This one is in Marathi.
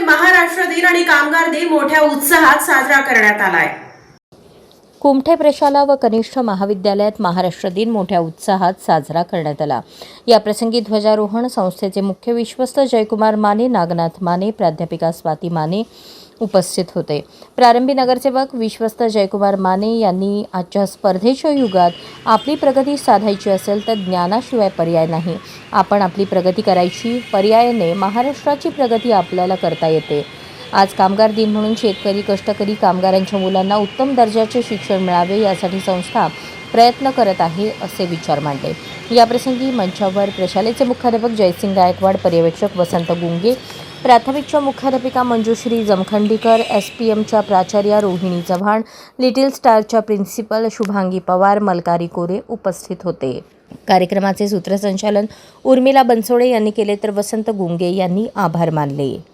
महाराष्ट्र दिन आणि कामगार दिन मोठ्या उत्साहात साजरा करण्यात आलाय। कुमठे प्रशाला व कनिष्ठ महाविद्यालयात महाराष्ट्र दिन मोठ्या उत्साहात साजरा करण्यात आला। या प्रसंगी ध्वजारोहण संस्थेचे मुख्य विश्वस्त जयकुमार माने, नागनाथ माने, प्राध्यापिका स्वाती माने उपस्थित होते। प्रारंभी नगरसेवक विश्वस्त जयकुमार माने यांनी आजच्या स्पर्धेच्या युगात आपली प्रगती साधायची असेल तर ज्ञानाशिवाय पर्याय नाही। आपण आपली प्रगती करायची, पर्यायाने महाराष्ट्राची प्रगती आपल्याला करता येते। आज कामगार दिन म्हणून शेतकरी, कष्टकरी कामगारांच्या मुलांना उत्तम दर्जाचे शिक्षण मिळावे यासाठी संस्था प्रयत्न करत आहे असे विचार मांडले। याप्रसंगी मंचावर प्रशालेचे मुख्याध्यापक जयसिंग गायकवाड, पर्यवेक्षक वसंत गुंगे, प्राथमिकच्या मुख्याध्यापिका मंजुश्री जमखंडीकर, SPMच्या प्राचार्या रोहिणी चव्हाण, लिटिल स्टारच्या प्रिन्सिपल शुभांगी पवार, मलकारी कोरे उपस्थित होते। कार्यक्रमाचे सूत्रसंचालन उर्मिला बनसोडे यांनी केले तर वसंत गुंगे यांनी आभार मानले।